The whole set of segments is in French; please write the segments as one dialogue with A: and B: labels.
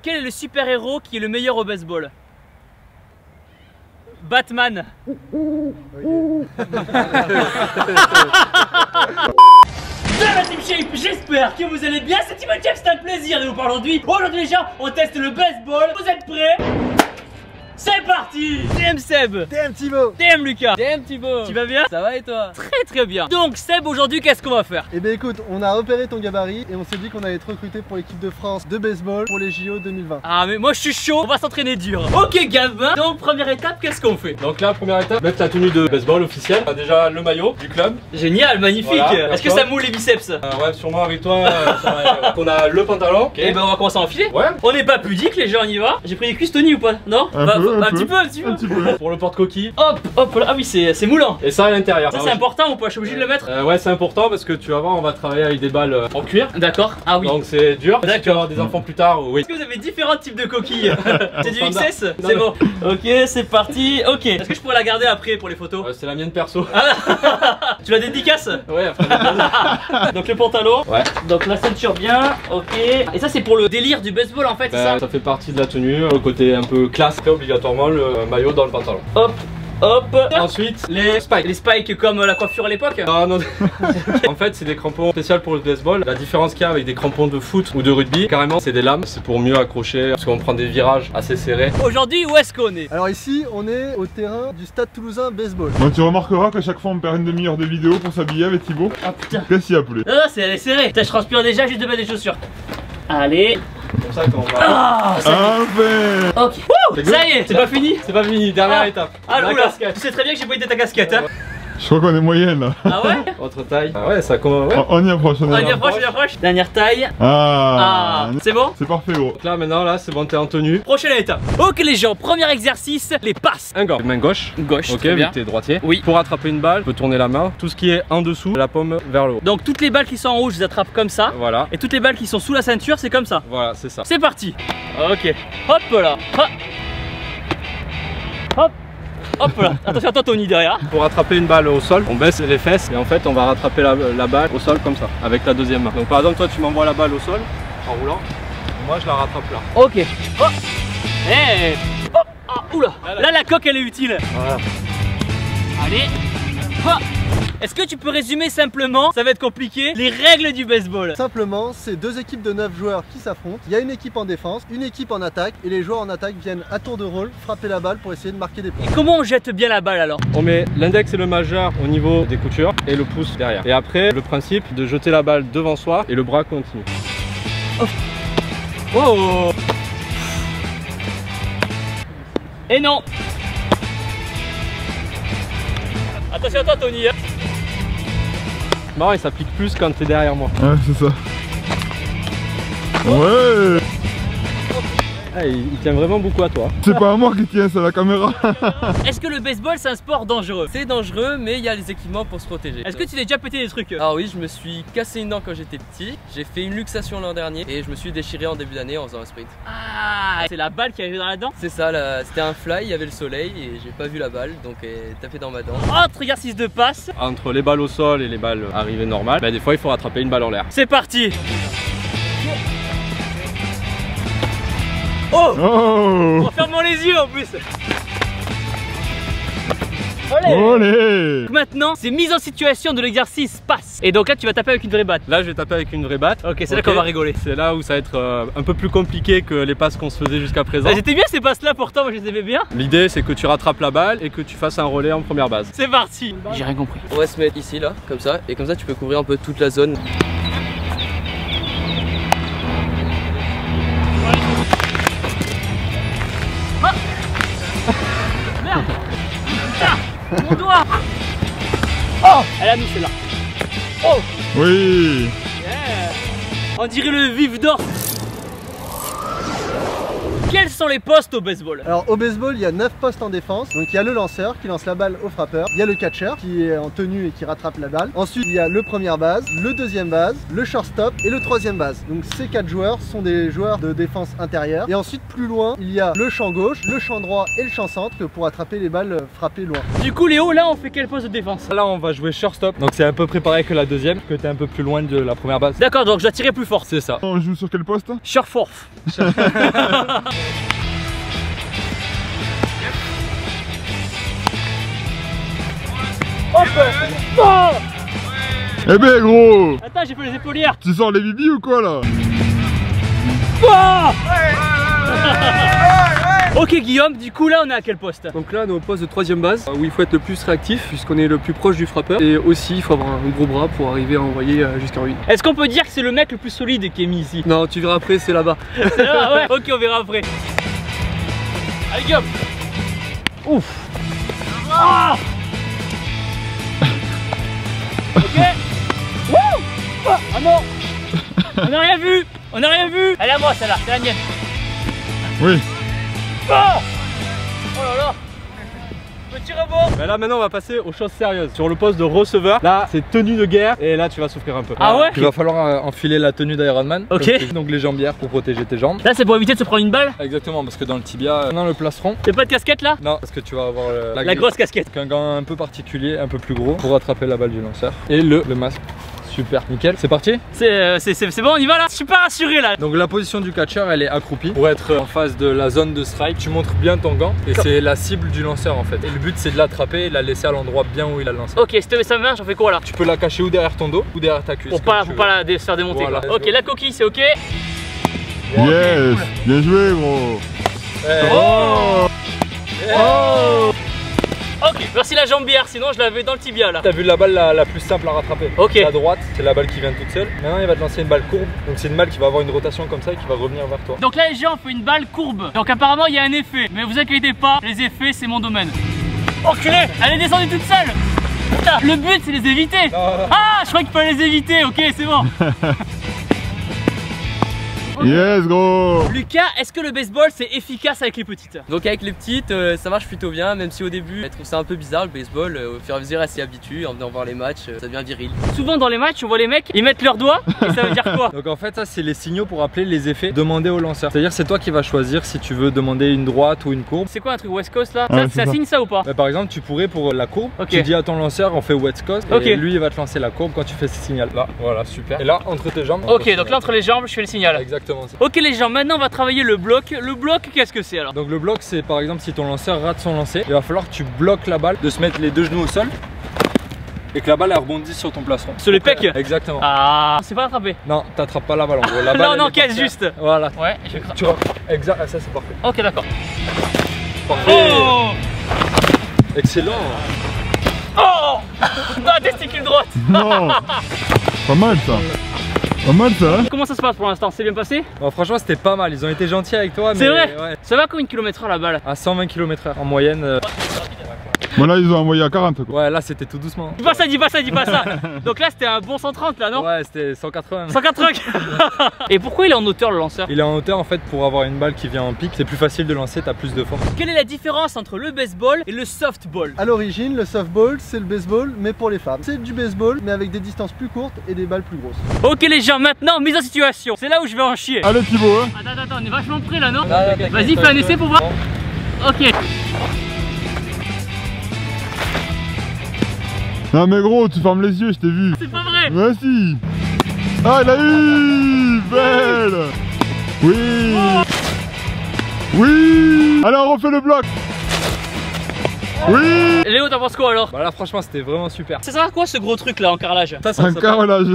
A: Quel est le super-héros qui est le meilleur au baseball? Batman. Salut la Team Shape, j'espère que vous allez bien, c'est Team Shape, c'est un plaisir de vous parler aujourd'hui. Aujourd'hui les gens, on teste le baseball, vous êtes prêts? C'est parti! DM Seb!
B: DM Thibaut!
A: DM Lucas!
C: DM Thibaut!
A: Tu vas bien?
C: Ça va et toi?
A: Très bien. Donc Seb, aujourd'hui qu'est-ce qu'on va faire?
B: Eh bien écoute, on a repéré ton gabarit et on s'est dit qu'on allait te recruter pour l'équipe de France de baseball pour les JO 2020.
A: Ah mais moi je suis chaud, on va s'entraîner dur. Ok gamin, donc première étape, qu'est-ce qu'on fait?
D: Donc là, première étape, mettre ta tenue de baseball officielle. On a déjà le maillot du club.
A: Génial, magnifique.
D: Voilà,
A: est-ce que ça moule les biceps?
D: Ouais, sûrement avec toi. On a le pantalon. Okay.
A: Et ben on va commencer à enfiler.
D: Ouais.
A: On n'est pas pudique les gens, on y va. J'ai pris des cuisses Tony ou pas? Non?
B: Un petit peu.
A: Un petit peu.
D: Pour le porte-coquille.
A: Hop là. Ah oui, c'est moulant.
D: Et ça à l'intérieur.
A: Ça c'est important ou pas? Je suis obligé de le mettre?
D: Ouais, c'est important parce que tu vas voir, on va travailler avec des balles en cuir.
A: D'accord. Ah oui.
D: Donc c'est dur. Si tu vas avoir des enfants plus tard, oui.
A: Est-ce que vous avez différents types de coquilles? C'est du
D: Standard.
A: XS? C'est bon. Ok, c'est parti. Ok. Est-ce que je pourrais la garder après pour les photos?
D: C'est la mienne perso.
A: Tu la dédicaces?
D: Ouais, après.
A: Donc le pantalon.
D: Ouais.
A: Donc la ceinture bien. Ok. Et ça c'est pour le délire du baseball en fait, c'est ça?
D: Ça fait partie de la tenue, le côté un peu classe, obligatoirement le maillot dans le pantalon.
A: Hop.
D: Ensuite, les spikes.
A: Les spikes comme la coiffure à l'époque?
D: Non. En fait, c'est des crampons spéciaux pour le baseball. La différence qu'il y a avec des crampons de foot ou de rugby, carrément, c'est des lames. C'est pour mieux accrocher parce qu'on prend des virages assez serrés.
A: Aujourd'hui, où est-ce qu'on est?
B: Alors ici, on est au terrain du Stade Toulousain Baseball.
E: Bon, tu remarqueras qu'à chaque fois on perd une demi-heure de vidéo pour s'habiller avec Thibaut.
A: Ah putain.
E: Qu'est-ce qu'il y a, poulet?
A: Non, c'est serré. Putain, je transpire déjà juste de mettre des chaussures. Allez.
D: C'est pour ça qu'on va.
A: Ah,
E: Enfin!
A: ok. Wouh, ça y est, c'est pas fini.
D: C'est pas fini, dernière étape.
A: Ah
D: la
A: oula,
D: casquette.
A: tu sais très bien que j'ai pas été ta casquette hein.
E: Je crois qu'on est moyenne là.
A: Ah ouais?
D: Autre taille. Ah ouais, ça commence. Ouais.
E: On y approche,
A: On y approche. Dernière taille.
E: Ah,
A: C'est bon?
E: c'est parfait, gros.
D: Donc là, maintenant, là, c'est bon, t'es en tenue.
A: Prochaine étape. Ok les gens, premier exercice, les passes.
D: Un gant. Main gauche.
A: Gauche,
D: Ok,
A: très
D: vu
A: bien.
D: que t'es droitier.
A: Oui.
D: Pour attraper une balle, tu peux tourner la main. Tout ce qui est en dessous, la paume vers le haut.
A: Donc toutes les balles qui sont en haut, je les attrape comme ça.
D: Voilà.
A: Et toutes les balles qui sont sous la ceinture, c'est comme ça.
D: Voilà, c'est ça.
A: C'est parti. Ok. Hop là. Hop là. Attention à toi Tony derrière.
D: Pour attraper une balle au sol, on baisse les fesses et en fait, on va rattraper la balle au sol comme ça, avec la deuxième main. Donc par exemple, toi, tu m'envoies la balle au sol en roulant. Moi, je la rattrape là.
A: Ok. Oh. Hey. Hop. Ah, oula. Là la coque elle est utile.
D: Voilà.
A: Allez. Oh. Est-ce que tu peux résumer simplement, ça va être compliqué, les règles du baseball?
B: Simplement, c'est deux équipes de 9 joueurs qui s'affrontent. Il y a une équipe en défense, une équipe en attaque et les joueurs en attaque viennent à tour de rôle frapper la balle pour essayer de marquer des points.
A: Et comment on jette bien la balle alors?
D: On met l'index et le majeur au niveau des coutures et le pouce derrière. Et après, le principe de jeter la balle devant soi et le bras continue.
A: Oh. Et non. Attention à toi Tony hein.
D: Marrant, il s'applique plus quand t'es derrière moi.
E: Ouais, c'est ça. Ouais!
D: Ah, il tient vraiment beaucoup à toi.
E: C'est pas à moi qui tiens, c'est à la caméra.
A: Est-ce que le baseball c'est un sport dangereux?
C: C'est dangereux, mais il y a les équipements pour se protéger.
A: Est-ce que tu t'es déjà pété des trucs?
C: Ah oui, je me suis cassé une dent quand j'étais petit. J'ai fait une luxation l'an dernier et je me suis déchiré en début d'année en faisant un sprint.
A: Ah, c'est la balle qui est arrivée dans la dent?
C: C'est ça, c'était un fly, il y avait le soleil et j'ai pas vu la balle, donc elle est tapée dans ma dent.
A: Autre exercice de passe.
D: Entre les balles au sol et les balles arrivées normales, bah, des fois il faut rattraper une balle en l'air.
A: C'est parti. Oh,
E: Oh!
A: en fermant les yeux en plus. Allez.
E: Olé!
A: Maintenant, c'est mise en situation de l'exercice passe. Et donc là, tu vas taper avec une vraie batte.
D: Là, je vais taper avec une vraie batte.
A: Ok, c'est là qu'on va rigoler.
D: C'est là où ça va être un peu plus compliqué que les passes qu'on se faisait jusqu'à présent.
A: J'étais bien ces passes là pourtant, moi je les aimais bien.
D: L'idée, c'est que tu rattrapes la balle et que tu fasses un relais en première base.
A: C'est parti. J'ai rien compris.
C: On va se mettre ici là, comme ça, et comme ça tu peux couvrir un peu toute la zone.
A: Merde. Putain, mon doigt. Oh, elle a mis celle-là. Oh,
E: Oui!
A: yeah. On dirait le vif d'or. Quels sont les postes au baseball?
B: Alors au baseball, il y a 9 postes en défense. Donc il y a le lanceur qui lance la balle au frappeur. Il y a le catcher qui est en tenue et qui rattrape la balle. Ensuite, il y a le première base, le deuxième base, le shortstop et le troisième base. Donc ces 4 joueurs sont des joueurs de défense intérieure. Et ensuite, plus loin, il y a le champ gauche, le champ droit et le champ centre pour attraper les balles frappées loin.
A: Du coup Léo, là on fait quel poste de défense?
F: Là on va jouer shortstop, donc c'est à peu près pareil que la deuxième, que t'es un peu plus loin de la première base.
A: D'accord, donc je dois tirer plus fort.
F: C'est ça.
E: On joue sur quel poste?
A: Short-forf.
E: Eh ben gros,
A: Attends, j'ai fait les épaulières.
E: tu sors les bibis ou quoi là?
A: Ok Guillaume, du coup là on est à quel poste?
C: Donc là on est au poste de troisième base où il faut être le plus réactif puisqu'on est le plus proche du frappeur et aussi il faut avoir un gros bras pour arriver à envoyer jusqu'en 8.
A: Est-ce qu'on peut dire que c'est le mec le plus solide qui est mis ici?
C: Non, tu verras après, c'est là-bas.
A: C'est là, ouais. Ok, on verra après. Allez Guillaume. Ouf. Ah. Ok. Wouh. Ah non. On n'a rien vu. On n'a rien vu. Elle est à moi celle-là, c'est la mienne.
E: Oui.
A: Oh, oh là là. Petit rebond.
D: Mais là maintenant on va passer aux choses sérieuses. Sur le poste de receveur, là c'est tenue de guerre et là tu vas souffrir un peu.
A: Ah ouais?
F: Il va falloir enfiler la tenue d'Iron Man.
A: Ok.
F: Donc les jambières pour protéger tes jambes.
A: Là c'est pour éviter de se prendre une balle.
F: Exactement, parce que dans le tibia, non le plastron.
A: Y'a pas de casquette là?
F: Non, parce que tu vas avoir
A: La grosse casquette.
F: un gant un peu particulier, un peu plus gros pour attraper la balle du lanceur. Et le masque. Super, nickel. C'est parti.
A: C'est bon, on y va là? Je suis pas rassuré là.
F: Donc la position du catcher, elle est accroupie pour être en face de la zone de strike. Tu montres bien ton gant et c'est la cible du lanceur en fait. Et le but c'est de l'attraper et de la laisser à l'endroit bien où il a le lanceur.
A: Ok, si ça marche, j'en fais quoi là?
F: Tu peux la cacher ou derrière ton dos ou derrière ta cuisse.
A: Pour pas la faire démonter
F: Voilà.
A: quoi. Ok, la coquille c'est ok.
E: Yes, bien joué gros.
F: Oh.
E: Oh.
A: Ok, merci la jambière, sinon je l'avais dans le tibia là.
F: T'as vu la balle la plus simple à rattraper.
A: Ok.
F: À droite, c'est la balle qui vient toute seule. Maintenant il va te lancer une balle courbe. Donc c'est une balle qui va avoir une rotation comme ça et qui va revenir vers toi.
A: Donc là les gens fait une balle courbe. Donc apparemment il y a un effet. Mais vous inquiétez pas, les effets c'est mon domaine. Enculé, elle est descendue toute seule. Putain, le but c'est les éviter. Ah, je crois qu'il fallait les éviter, ok c'est bon.
E: Yes gros.
A: Lucas, est-ce que le baseball c'est efficace avec les petites?
C: Donc avec les petites ça marche plutôt bien, même si au début elles trouvent ça un peu bizarre le baseball. Au fur et à mesure elles s'y habituent, en venant voir les matchs ça devient viril.
A: Souvent dans les matchs on voit les mecs, ils mettent leurs doigts et ça veut dire quoi?
F: Donc en fait ça c'est les signaux pour appeler les effets demandés au lanceur. C'est-à-dire c'est toi qui vas choisir si tu veux demander une droite ou une courbe.
A: C'est quoi un truc West Coast là?
E: Ouais,
A: ça
E: c'est ça.
A: signe ça ou pas?
F: Bah, par exemple tu pourrais pour la courbe,
A: Ok.
F: tu dis à ton lanceur on fait West Coast
A: Ok.
F: et lui il va te lancer la courbe quand tu fais ce signal là. Voilà super. Et là entre tes jambes.
A: Ok, donc là entre les jambes je fais le signal.
F: Exactement ça.
A: Ok les gens, maintenant on va travailler le bloc. Le bloc qu'est-ce que c'est alors?
F: Donc le bloc c'est par exemple si ton lanceur rate son lancer, il va falloir que tu bloques la balle, de se mettre les deux genoux au sol et que la balle elle rebondisse sur ton plastron.
A: Sur les pecs?
F: Exactement.
A: Ah, c'est pas attrapé.
F: Non, t'attrapes pas la balle en gros. La balle,
A: Non,
F: elle
A: non,
F: est par
A: casse
F: terre.
A: juste.
F: Voilà.
A: Ouais, je vais
F: Tu vois. Exact, ça c'est parfait.
A: Ok, d'accord.
F: Parfait.
A: Oh.
F: Excellent.
A: Oh. Non, testicule droite.
E: Non. Pas mal ça. Pas mal ça hein.
A: Comment ça se passe pour l'instant? C'est bien passé?
F: Bon, franchement c'était pas mal, ils ont été gentils avec toi.
A: C'est vrai?
F: Ouais.
A: Ça va combien de kilomètres la balle?
F: À 120 km/h en moyenne.
E: Bon là ils ont envoyé à 40 quoi.
F: Ouais là c'était tout doucement.
A: Dis pas ça, dis pas ça, dis pas ça. Donc là c'était un bon 130 là, non?
F: Ouais c'était 180.
A: 180. Et pourquoi il est en hauteur le lanceur?
F: Il est en hauteur en fait pour avoir une balle qui vient en pique. C'est plus facile de lancer, t'as plus de force.
A: Quelle est la différence entre le baseball et le softball?
B: À l'origine, le softball, c'est le baseball, mais pour les femmes. C'est du baseball, mais avec des distances plus courtes et des balles plus grosses.
A: Ok les gens, maintenant mise en situation. C'est là où je vais en chier.
E: Allez Thibaut hein.
A: Attends, on est vachement près là, non?
F: Vas-y
A: Vas-y, fais un essai pour voir. Ok.
E: Non mais gros, tu fermes les yeux, je t'ai vu.
A: C'est pas vrai.
E: Ouais si. Ah il a eu. Belle. Oui. Oui. Alors on fait le bloc. Oui.
A: Léo, t'en penses quoi alors?
F: Bah là franchement c'était vraiment super.
A: Ça sert à quoi ce gros truc là en carrelage?
D: Ça
E: Un carrelage.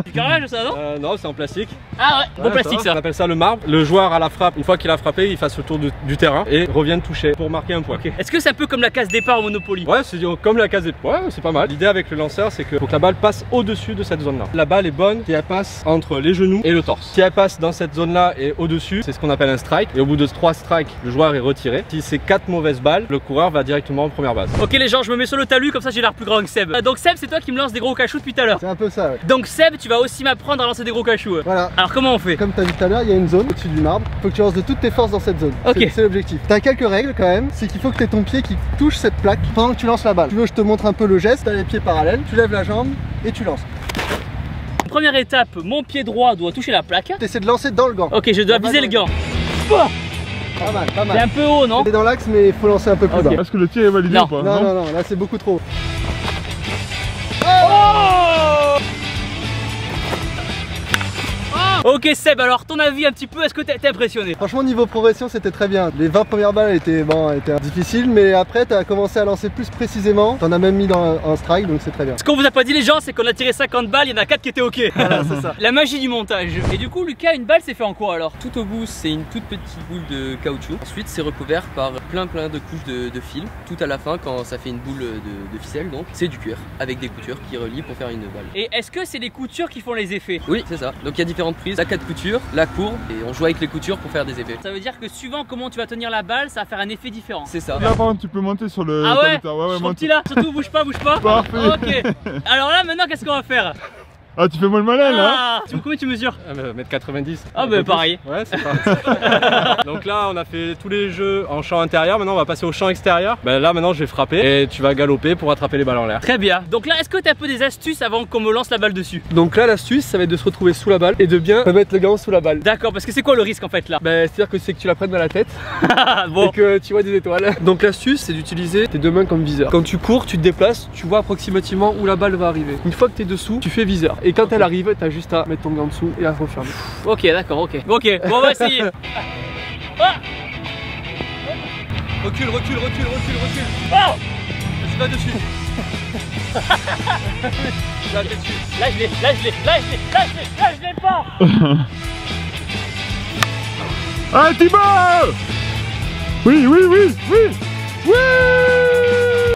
A: Du carrelage ça, non?
D: Non, c'est en plastique.
A: Ah ouais, bon plastique
D: On
A: ça.
D: appelle ça le marbre. Le joueur à la frappe, une fois qu'il a frappé, il fasse le tour du terrain et revienne toucher pour marquer un point.
A: Ok. Est-ce que c'est un peu comme la case départ au Monopoly?
D: Ouais, c'est comme la case des... Ouais, c'est pas mal. L'idée avec le lanceur, c'est que faut que la balle passe au-dessus de cette zone-là. La balle est bonne si elle passe entre les genoux et le torse. Si elle passe dans cette zone-là et au-dessus, c'est ce qu'on appelle un strike. Et au bout de 3 strikes, le joueur est retiré. Si c'est 4 mauvaises balles, le coureur va directement tombant en première base.
A: Ok les gens, je me mets sur le talus comme ça j'ai l'air plus grand que Seb. Donc Seb, c'est toi qui me lances des gros cachous depuis tout à l'heure.
B: C'est un peu ça, ouais.
A: Donc Seb, tu vas aussi m'apprendre à lancer des gros cachous.
B: Voilà.
A: Alors comment on fait?
B: Comme tu as vu tout à l'heure, il y a une zone au-dessus du marbre. Faut que tu lances de toutes tes forces dans cette zone.
A: Ok.
B: C'est l'objectif. T'as quelques règles quand même. C'est qu'il faut que tu aies ton pied qui touche cette plaque pendant que tu lances la balle. Tu veux, je te montre un peu le geste. T'as les pieds parallèles. Tu lèves la jambe et tu lances.
A: Première étape, mon pied droit doit toucher la plaque.
B: Tu essaies de lancer dans le gant.
A: Ok, je dois viser le gant.
B: Pas mal, pas mal.
A: C'est un peu haut, non?
B: C'est dans l'axe, mais il faut lancer un peu plus bas.
E: Est-ce que le tir est validé
A: Non.
E: ou pas?
B: Non, non, non, là c'est beaucoup trop.
A: Ok Seb, alors ton avis un petit peu, est-ce que t'es impressionné?
B: Franchement, niveau progression, c'était très bien. Les 20 premières balles étaient difficiles, mais après, tu as commencé à lancer plus précisément. T'en as même mis dans un strike, donc c'est très bien.
A: Ce qu'on vous a pas dit les gens, c'est qu'on a tiré 50 balles, il y en a 4 qui étaient ok.
B: Voilà, c'est ça.
A: La magie du montage. Et du coup, Lucas, une balle c'est fait en quoi alors?
G: Tout au bout, c'est une toute petite boule de caoutchouc. Ensuite, c'est recouvert par plein de couches de fil. Tout à la fin, quand ça fait une boule de ficelle, donc c'est du cuir avec des coutures qui relient pour faire une balle.
A: Et est-ce que c'est les coutures qui font les effets?
G: Oui, c'est ça. Donc il y a différentes prises, la 4 coutures, la courbe, et on joue avec les coutures pour faire des effets.
A: Ça veut dire que suivant comment tu vas tenir la balle, ça va faire un effet différent.
G: C'est ça.
E: Là par contre tu peux monter sur le...
A: Ah ouais,
E: ouais,
A: je suis trop petit là, surtout bouge pas, bouge pas.
E: Parfait.
A: Ok. Alors là maintenant qu'est-ce qu'on va faire?
E: Ah tu fais moi le malin là.
A: Ah, combien tu mesures?
D: 1m90.
A: Ah bah pareil.
D: Ouais, c'est pas. Donc là, on a fait tous les jeux en champ intérieur. Maintenant, on va passer au champ extérieur. Ben là, maintenant, je vais frapper et tu vas galoper pour attraper les balles en l'air.
A: Très bien. Donc là, est-ce que tu as un peu des astuces avant qu'on me lance la balle dessus?
C: Donc là l'astuce ça va être de se retrouver sous la balle et de bien mettre le gant sous la balle.
A: D'accord, parce que c'est quoi le risque en fait là?
C: Bah, c'est à dire que c'est que tu la prennes dans la tête
A: Bon.
C: et que tu vois des étoiles. Donc l'astuce c'est d'utiliser tes deux mains comme viseur. Quand tu cours, tu te déplaces, tu vois approximativement où la balle va arriver. Une fois que tu es dessous, tu fais viseur. Et quand elle arrive, t'as juste à mettre ton gant dessous et à refermer.
A: Ok, d'accord, ok. Ok, bon on va essayer. Ah
C: Recule.
A: Oh
C: Vas-y, va dessus.
A: Là je l'ai, là je l'ai pas.
E: Ah Thibaut. Oui.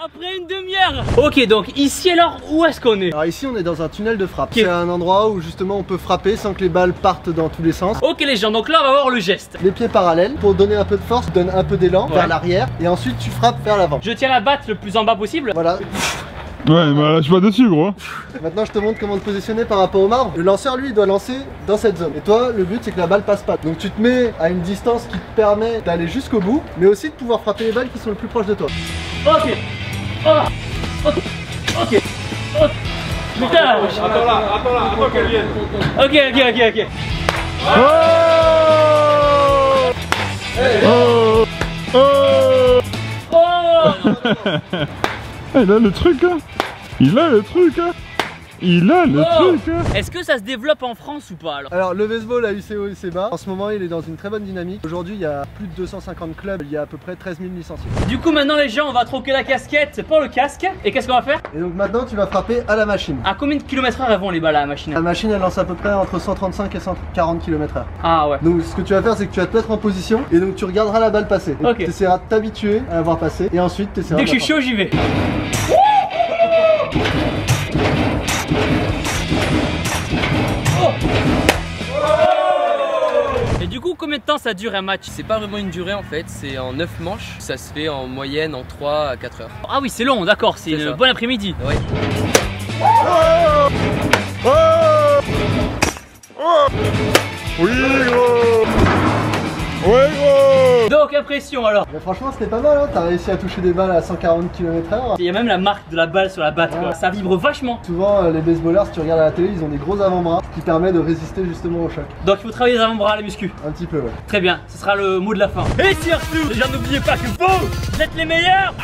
A: Après une demi-heure. Ok, donc ici alors, où est-ce qu'on est?
B: Alors ici, on est dans un tunnel de frappe. C'est un endroit où justement on peut frapper sans que les balles partent dans tous les sens.
A: Ok les gens, donc là on va voir le geste.
B: Les pieds parallèles pour donner un peu de force, donne un peu d'élan
A: Ouais.
B: vers l'arrière et ensuite tu frappes vers l'avant.
A: Je tiens la batte le plus en bas possible.
B: Voilà.
E: Ouais bah là je suis pas dessus gros.
B: Maintenant, je te montre comment te positionner par rapport au marbre. Le lanceur, lui, il doit lancer dans cette zone. Et toi, le but, c'est que la balle passe pas. Donc tu te mets à une distance qui te permet d'aller jusqu'au bout, mais aussi de pouvoir frapper les balles qui sont le plus proches de toi.
A: Ok. Oh. Ok. Oh. Putain.
D: Attends qu'elle vienne.
A: Ok. Oh.
E: Il a le truc hein. Il a le truc hein.
A: Est-ce que ça se développe en France ou pas alors?
B: Alors, le baseball a eu ses hauts et ses bas. En ce moment, il est dans une très bonne dynamique. Aujourd'hui, il y a plus de 250 clubs. Il y a à peu près 13 000 licenciés.
A: Du coup maintenant les gens on va troquer la casquette pour le casque. Et qu'est-ce qu'on va faire?
B: Et donc maintenant, tu vas frapper à la machine.
A: À combien de kilomètres/heure vont les balles à la machine?
B: La machine, elle lance à peu près entre 135 et 140 km/h.
A: Ah ouais.
B: Donc, ce que tu vas faire, c'est que tu vas te mettre en position et donc tu regarderas la balle passer.
A: Ok.
B: Tu essaieras de t'habituer à la voir passer et ensuite tu essaieras
A: Dès que
B: de
A: je
B: la
A: suis chaud j'y vais. Et du coup combien de temps ça dure un match?
G: C'est pas vraiment une durée en fait, c'est en 9 manches. Ça se fait en moyenne en 3 à 4 heures.
A: Ah oui c'est long, d'accord, c'est
G: C'est
A: une
G: ça.
A: bonne après-midi.
G: Ouais.
E: Oui gros. Ouais gros.
A: Donc impression alors.
B: Mais franchement, c'était pas mal, hein. T'as réussi à toucher des balles à 140 km/h.
A: Il y a même la marque de la balle sur la batte quoi.
B: Ouais.
A: Ça vibre vachement.
B: Souvent, les baseballers, si tu regardes à la télé, ils ont des gros avant-bras qui permettent de résister justement au choc.
A: Donc il faut travailler les avant-bras, les muscles.
B: Un petit peu, ouais.
A: Très bien, ce sera le mot de la fin. Et surtout, les gens n'oubliez pas que vous êtes les meilleurs.